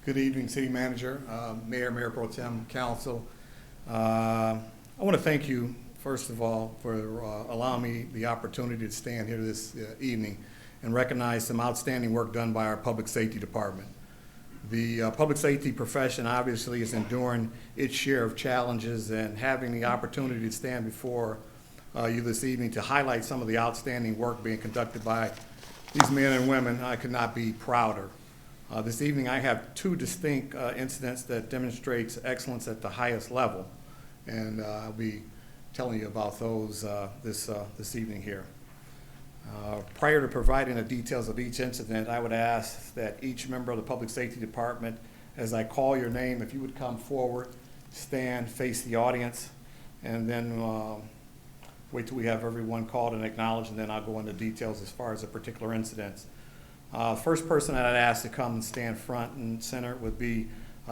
Good evening, City Manager, Mayor Pro Tem, Council. I want to thank you, first of all, for allowing me the opportunity to stand here this evening and recognize some outstanding work done by our Public Safety Department. The public safety profession obviously is enduring its share of challenges, and having the opportunity to stand before you this evening to highlight some of the outstanding work being conducted by these men and women, I could not be prouder. This evening I have two distinct incidents that demonstrates excellence at the highest level, and I'll be telling you about those this evening here. Prior to providing the details of each incident, I would ask that each member of the Public Safety Department, as I call your name, if you would come forward, stand, face the audience, and then wait till we have everyone called and acknowledged, and then I'll go into details as far as the particular incidents. First person that I'd ask to come and stand front and center would be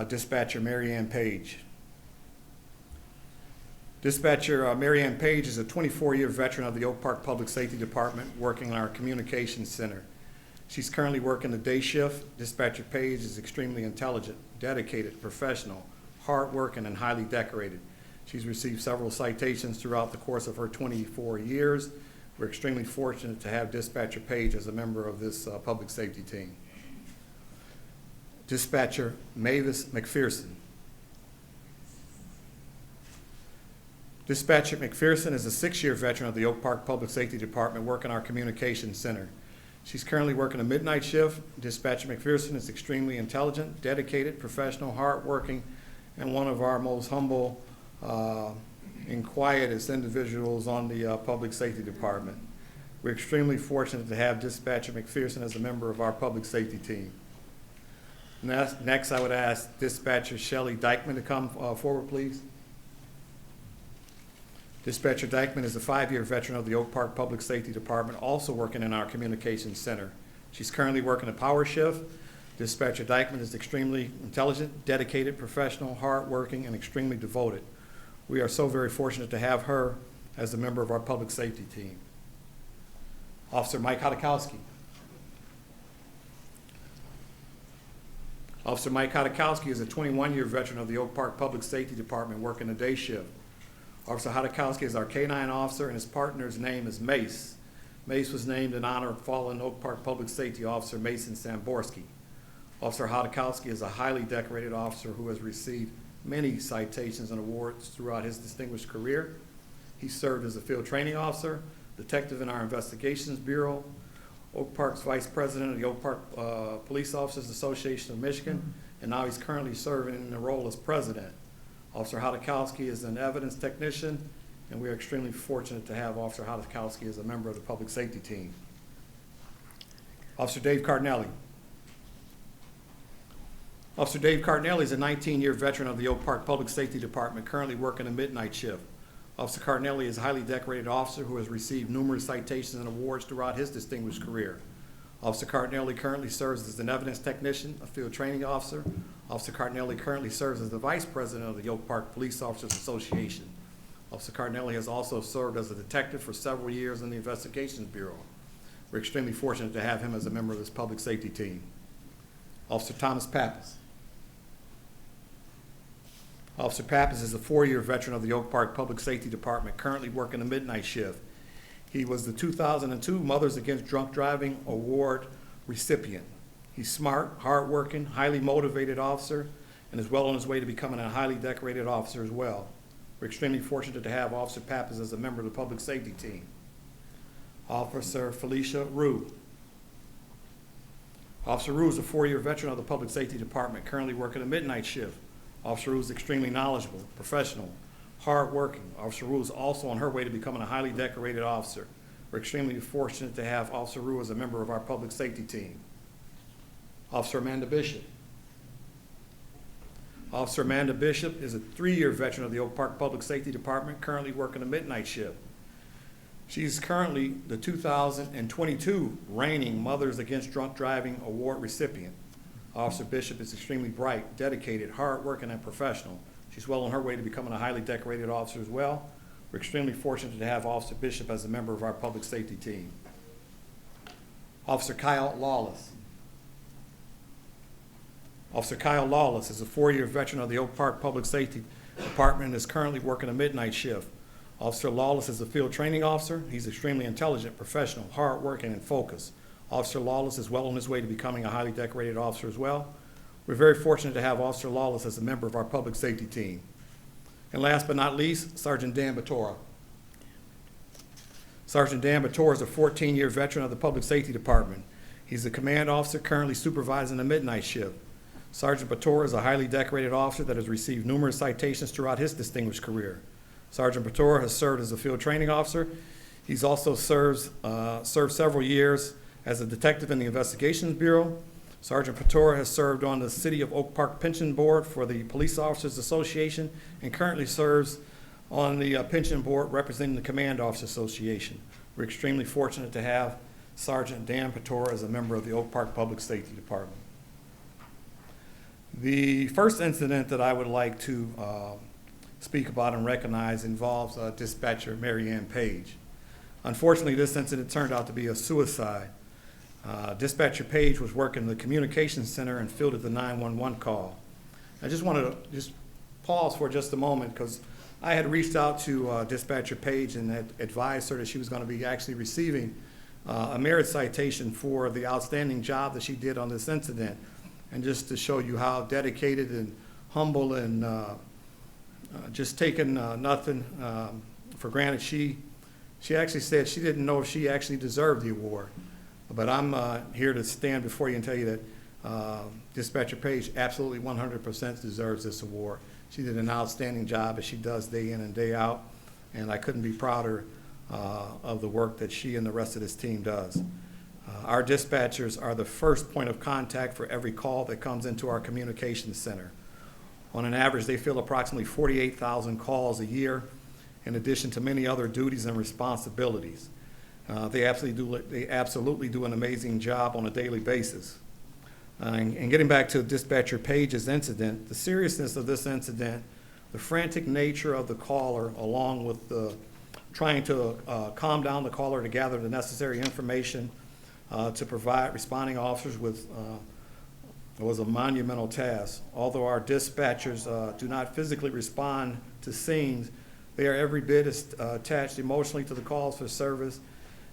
Dispatcher Mary Ann Page. Dispatcher Mary Ann Page is a 24-year veteran of the Oak Park Public Safety Department working in our communications center. She's currently working the day shift. Dispatcher Page is extremely intelligent, dedicated, professional, hardworking, and highly decorated. She's received several citations throughout the course of her 24 years. We're extremely fortunate to have Dispatcher Page as a member of this public safety team. Dispatcher Mavis McPherson. Dispatcher McPherson is a 6-year veteran of the Oak Park Public Safety Department working our communications center. She's currently working a midnight shift. Dispatcher McPherson is extremely intelligent, dedicated, professional, hardworking, and one of our most humble and quietest individuals on the Public Safety Department. We're extremely fortunate to have Dispatcher McPherson as a member of our public safety team. Next, I would ask Dispatcher Shelley Dykeman to come forward, please. Dispatcher Dykeman is a 5-year veteran of the Oak Park Public Safety Department, also working in our communications center. She's currently working a power shift. Dispatcher Dykeman is extremely intelligent, dedicated, professional, hardworking, and extremely devoted. We are so very fortunate to have her as a member of our public safety team. Officer Mike Hodakowski. Officer Mike Hodakowski is a 21-year veteran of the Oak Park Public Safety Department working a day shift. Officer Hodakowski is our K-9 officer, and his partner's name is Mace. Mace was named in honor of fallen Oak Park Public Safety Officer Mason Samborski. Officer Hodakowski is a highly decorated officer who has received many citations and awards throughout his distinguished career. He served as a field training officer, detective in our investigations bureau, Oak Park's vice president of the Oak Park Police Officers Association of Michigan, and now he's currently serving in the role as president. Officer Hodakowski is an evidence technician, and we are extremely fortunate to have Officer Hodakowski as a member of the public safety team. Officer Dave Cardinelli. Officer Dave Cardinelli is a 19-year veteran of the Oak Park Public Safety Department, currently working a midnight shift. Officer Cardinelli is a highly decorated officer who has received numerous citations and awards throughout his distinguished career. Officer Cardinelli currently serves as an evidence technician, a field training officer. Officer Cardinelli currently serves as the vice president of the Oak Park Police Officers Association. Officer Cardinelli has also served as a detective for several years in the Investigations Bureau. We're extremely fortunate to have him as a member of this public safety team. Officer Thomas Pappas. Officer Pappas is a 4-year veteran of the Oak Park Public Safety Department, currently working a midnight shift. He was the 2002 Mothers Against Drunk Driving Award recipient. He's smart, hardworking, highly motivated officer, and is well on his way to becoming a highly decorated officer as well. We're extremely fortunate to have Officer Pappas as a member of the public safety team. Officer Felicia Rue. Officer Rue is a 4-year veteran of the Public Safety Department, currently working a midnight shift. Officer Rue is extremely knowledgeable, professional, hardworking. Officer Rue is also on her way to becoming a highly decorated officer. We're extremely fortunate to have Officer Rue as a member of our public safety team. Officer Amanda Bishop. Officer Amanda Bishop is a 3-year veteran of the Oak Park Public Safety Department, currently working a midnight shift. She's currently the 2022 reigning Mothers Against Drunk Driving Award recipient. Officer Bishop is extremely bright, dedicated, hardworking, and professional. She's well on her way to becoming a highly decorated officer as well. We're extremely fortunate to have Officer Bishop as a member of our public safety team. Officer Kyle Lawless. Officer Kyle Lawless is a 4-year veteran of the Oak Park Public Safety Department and is currently working a midnight shift. Officer Lawless is a field training officer. He's extremely intelligent, professional, hardworking, and focused. Officer Lawless is well on his way to becoming a highly decorated officer as well. We're very fortunate to have Officer Lawless as a member of our public safety team. And last but not least, Sergeant Dan Batora. Sergeant Dan Batora is a 14-year veteran of the Public Safety Department. He's a command officer currently supervising the midnight shift. Sergeant Batora is a highly decorated officer that has received numerous citations throughout his distinguished career. Sergeant Batora has served as a field training officer. He's also served several years as a detective in the Investigations Bureau. Sergeant Batora has served on the City of Oak Park Pension Board for the Police Officers Association and currently serves on the pension board representing the Command Officer Association. We're extremely fortunate to have Sergeant Dan Batora as a member of the Oak Park Public Safety Department. The first incident that I would like to speak about and recognize involves dispatcher Mary Ann Page. Unfortunately, this incident turned out to be a suicide. Dispatcher Page was working in the communications center and fielded the 911 call. I just wanted to just pause for just a moment because I had reached out to Dispatcher Page and had advised her that she was going to be actually receiving a merit citation for the outstanding job that she did on this incident. And just to show you how dedicated and humble and just taking nothing for granted, she actually said she didn't know if she actually deserved the award. But I'm here to stand before you and tell you that Dispatcher Page absolutely 100% deserves this award. She did an outstanding job as she does day in and day out, and I couldn't be prouder of the work that she and the rest of this team does. Our dispatchers are the first point of contact for every call that comes into our communications center. On an average, they field approximately 48,000 calls a year, in addition to many other duties and responsibilities. They absolutely do an amazing job on a daily basis. And getting back to Dispatcher Page's incident, the seriousness of this incident, the frantic nature of the caller, along with trying to calm down the caller to gather the necessary information to provide responding officers with was a monumental task. Although our dispatchers do not physically respond to scenes, they are every bit as attached emotionally to the calls for service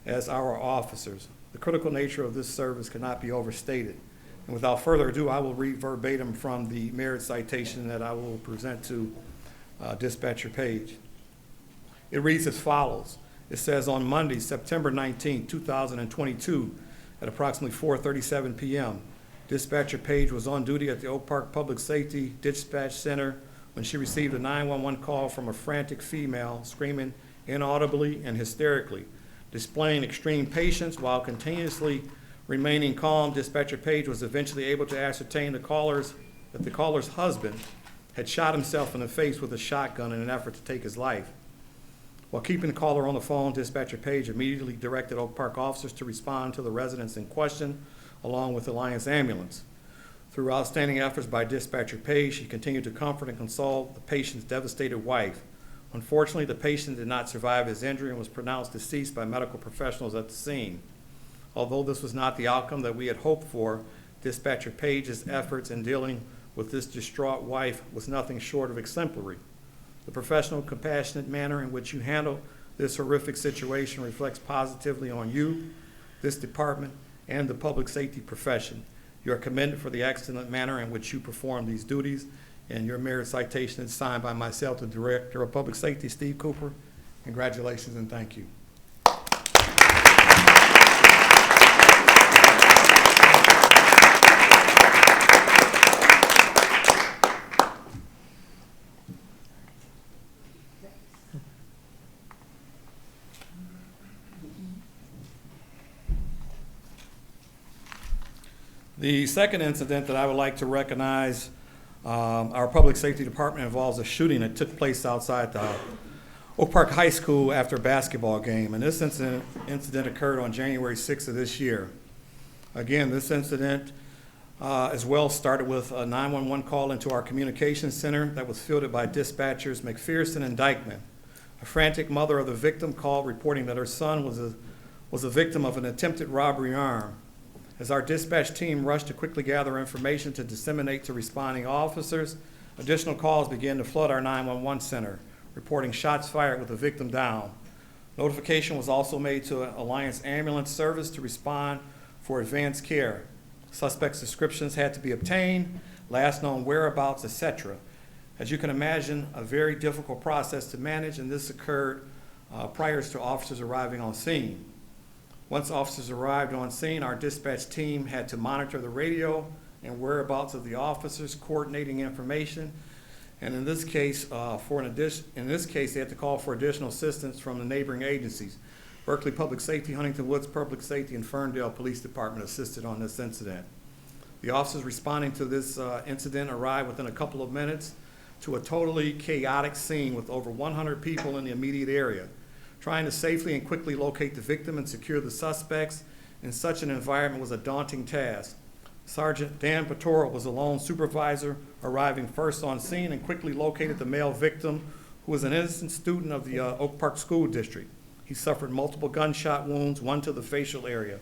as our officers. The critical nature of this service cannot be overstated. And without further ado, I will read verbatim from the merit citation that I will present to Dispatcher Page. It reads as follows. It says, on Monday, September 19, 2022, at approximately 4:37 p.m., Dispatcher Page was on duty at the Oak Park Public Safety Dispatch Center when she received a 911 call from a frantic female screaming inaudibly and hysterically. Displaying extreme patience while continuously remaining calm, Dispatcher Page was eventually able to ascertain that the caller's husband had shot himself in the face with a shotgun in an effort to take his life. While keeping the caller on the phone, Dispatcher Page immediately directed Oak Park officers to respond to the residents in question, along with the Alliance ambulance. Through outstanding efforts by Dispatcher Page, she continued to comfort and console the patient's devastated wife. Unfortunately, the patient did not survive his injury and was pronounced deceased by medical professionals at the scene. Although this was not the outcome that we had hoped for, Dispatcher Page's efforts in dealing with this distraught wife was nothing short of exemplary. The professional, compassionate manner in which you handle this horrific situation reflects positively on you, this department, and the public safety profession. You are commended for the excellent manner in which you perform these duties, and your merit citation is signed by myself, the Director of Public Safety, Steve Cooper. Congratulations and thank you. The second incident that I would like to recognize, our public safety department involves a shooting that took place outside the Oak Park High School after a basketball game. And this incident occurred on January 6th of this year. Again, this incident as well started with a 911 call into our communications center that was fielded by dispatchers McPherson and Dykeman. A frantic mother of the victim called reporting that her son was a victim of an attempted robbery armed. As our dispatch team rushed to quickly gather information to disseminate to responding officers, additional calls began to flood our 911 center, reporting shots fired with the victim down. Notification was also made to Alliance Ambulance Service to respond for advanced care. Suspects' descriptions had to be obtained, last known whereabouts, etc. As you can imagine, a very difficult process to manage, and this occurred prior to officers arriving on scene. Once officers arrived on scene, our dispatch team had to monitor the radio and whereabouts of the officers, coordinating information. And in this case, they had to call for additional assistance from the neighboring agencies. Berkeley Public Safety, Huntington Woods Public Safety, and Ferndale Police Department assisted on this incident. The officers responding to this incident arrived within a couple of minutes to a totally chaotic scene with over 100 people in the immediate area. Trying to safely and quickly locate the victim and secure the suspects in such an environment was a daunting task. Sergeant Dan Patora was a lone supervisor, arriving first on scene and quickly located the male victim, who was an innocent student of the Oak Park School District. He suffered multiple gunshot wounds, one to the facial area.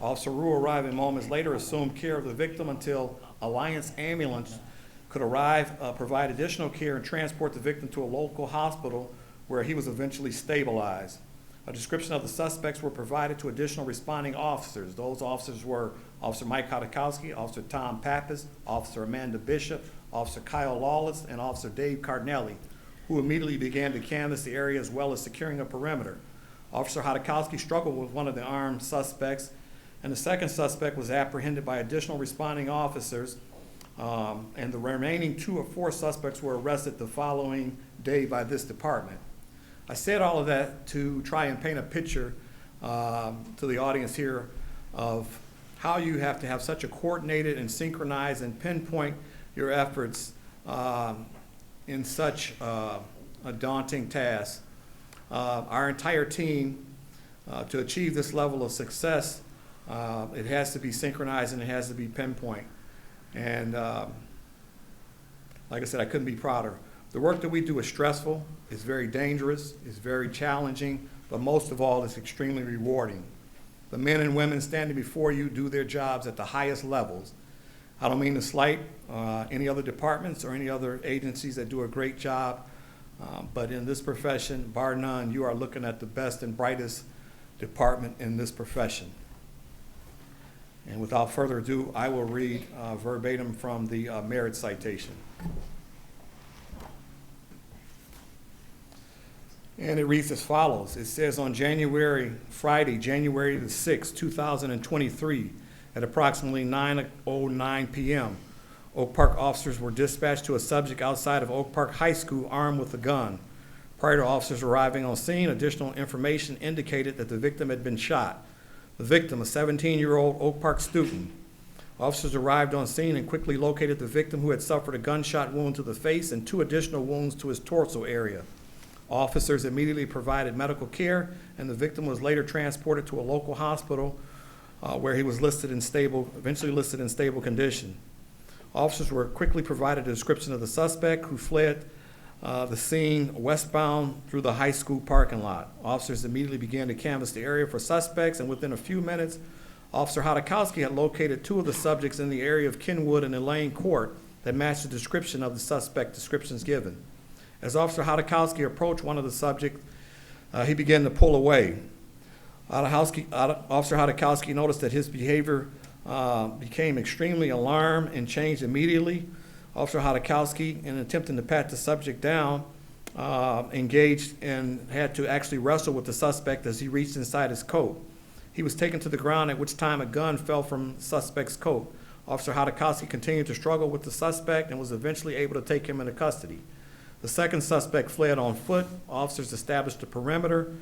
Officer Rue, arriving moments later, assumed care of the victim until Alliance Ambulance could arrive, provide additional care, and transport the victim to a local hospital where he was eventually stabilized. A description of the suspects were provided to additional responding officers. Those officers were Officer Mike Hodakowski, Officer Tom Pappas, Officer Amanda Bishop, Officer Kyle Lawless, and Officer Dave Cardinelli, who immediately began to canvass the area as well as securing a perimeter. Officer Hodakowski struggled with one of the armed suspects, and the second suspect was apprehended by additional responding officers, and the remaining 2 or 4 suspects were arrested the following day by this department. I said all of that to try and paint a picture to the audience here of how you have to have such a coordinated and synchronized and pinpoint your efforts in such a daunting task. Our entire team, to achieve this level of success, it has to be synchronized and it has to be pinpoint. And like I said, I couldn't be prouder. The work that we do is stressful, it's very dangerous, it's very challenging, but most of all, it's extremely rewarding. The men and women standing before you do their jobs at the highest levels. I don't mean to slight any other departments or any other agencies that do a great job, but in this profession, bar none, you are looking at the best and brightest department in this profession. And without further ado, I will read verbatim from the merit citation. And it reads as follows. It says, on Friday, January the 6th, 2023, at approximately 9:09 p.m., Oak Park officers were dispatched to a subject outside of Oak Park High School armed with a gun. Prior to officers arriving on scene, additional information indicated that the victim had been shot. The victim, a 17-year-old Oak Park student. Officers arrived on scene and quickly located the victim, who had suffered a gunshot wound to the face and 2 additional wounds to his torso area. Officers immediately provided medical care, and the victim was later transported to a local hospital where he was eventually listed in stable condition. Officers were quickly provided a description of the suspect, who fled the scene westbound through the high school parking lot. Officers immediately began to canvass the area for suspects, and within a few minutes, Officer Hodakowski had located 2 of the subjects in the area of Kenwood and Elaine Court that matched the description of the suspect descriptions given. As Officer Hodakowski approached one of the subjects, he began to pull away. Officer Hodakowski noticed that his behavior became extremely alarmed and changed immediately. Officer Hodakowski, in attempting to pat the subject down, engaged and had to actually wrestle with the suspect as he reached inside his coat. He was taken to the ground, at which time a gun fell from the suspect's coat. Officer Hodakowski continued to struggle with the suspect and was eventually able to take him into custody. The second suspect fled on foot. Officers established a perimeter,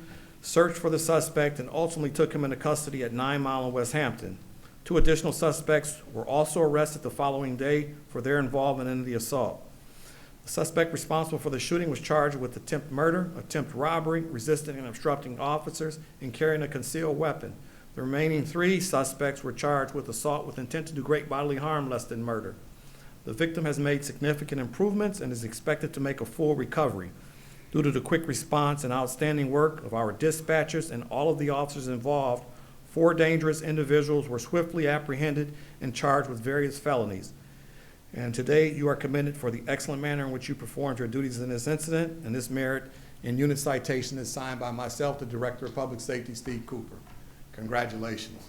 searched for the suspect, and ultimately took him into custody at 9 Mile in West Hampton. 2 additional suspects were also arrested the following day for their involvement in the assault. The suspect responsible for the shooting was charged with attempt murder, attempt robbery, resisting and obstructing officers, and carrying a concealed weapon. The remaining 3 suspects were charged with assault with intent to do great bodily harm less than murder. The victim has made significant improvements and is expected to make a full recovery. Due to the quick response and outstanding work of our dispatchers and all of the officers involved, 4 dangerous individuals were swiftly apprehended and charged with various felonies. And today, you are commended for the excellent manner in which you performed your duties in this incident, and this merit in unit citation is signed by myself, the Director of Public Safety, Steve Cooper. Congratulations.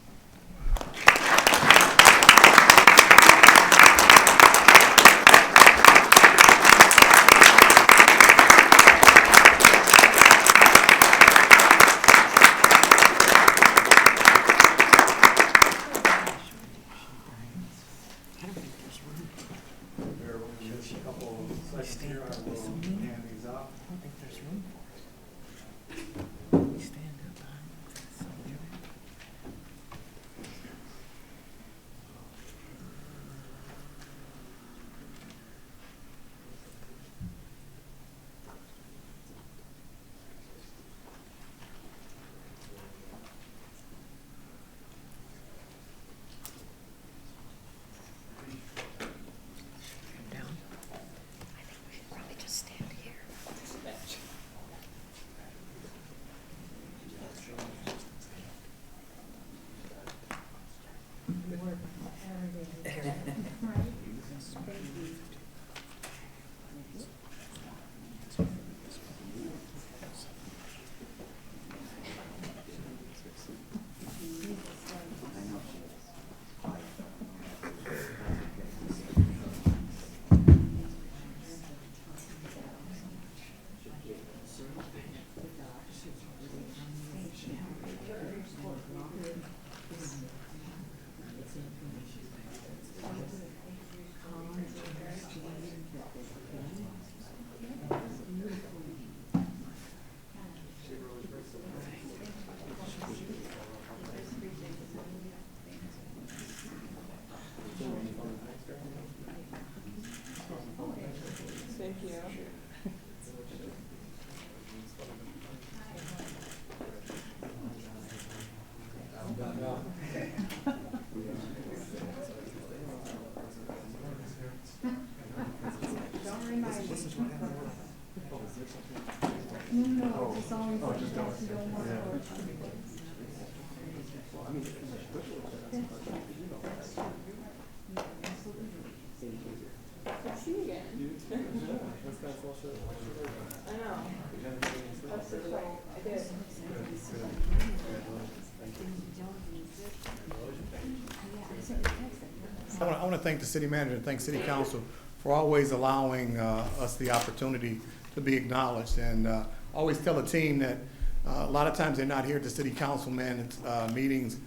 I want to thank the city manager and thank city council for always allowing us the opportunity to be acknowledged. And always tell the team that a lot of times they're not here at the city councilman meetings,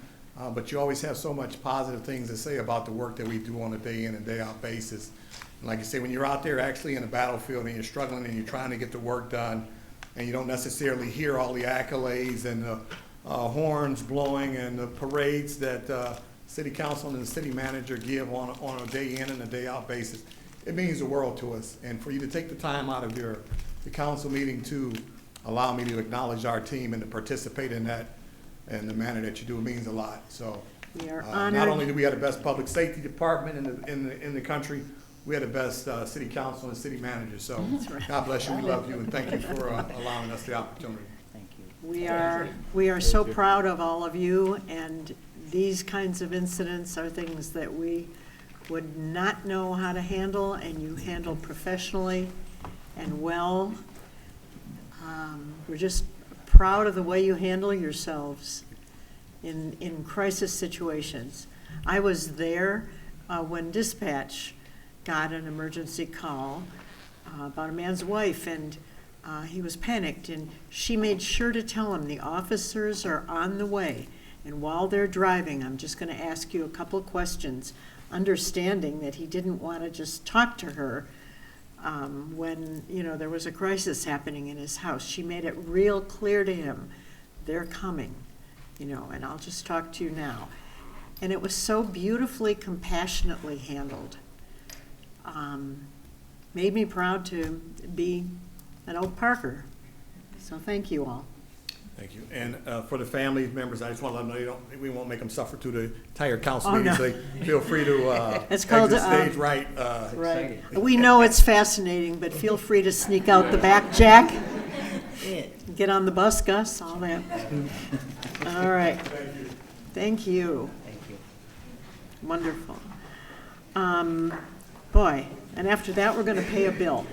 but you always have so much positive things to say about the work that we do on a day in and day out basis. And like you say, when you're out there actually in the battlefield and you're struggling and you're trying to get the work done, and you don't necessarily hear all the accolades and the horns blowing and the parades that city council and the city manager give on a day in and a day out basis, it means the world to us. And for you to take the time out of the council meeting to allow me to acknowledge our team and to participate in that in the manner that you do, it means a lot. So we are honored. Not only do we have the best public safety department in the country, we have the best city council and city manager. So right. God bless you. We love you and thank you for allowing us the opportunity. Thank you. We are so proud of all of you, and these kinds of incidents are things that we would not know how to handle, and you handle professionally and well. We're just proud of the way you handle yourselves in crisis situations. I was there when dispatch got an emergency call about a man's wife, and he was panicked, and she made sure to tell him the officers are on the way, and while they're driving, I'm just going to ask you a couple of questions, understanding that he didn't want to just talk to her when there was a crisis happening in his house. She made it real clear to him, they're coming, and I'll just talk to you now. And it was so beautifully, compassionately handled. Made me proud to be an Oak Parker. So thank you all. Thank you. And for the family members, I just want to let them know we won't make them suffer through the entire council meeting. No. So feel free to it's called, exit stage right. Right. We know it's fascinating, but feel free to sneak out the back, Jack. Get on the bus, Gus, all that. All right. Thank you. Thank you. Wonderful. Boy, and after that, we're going to pay a bill.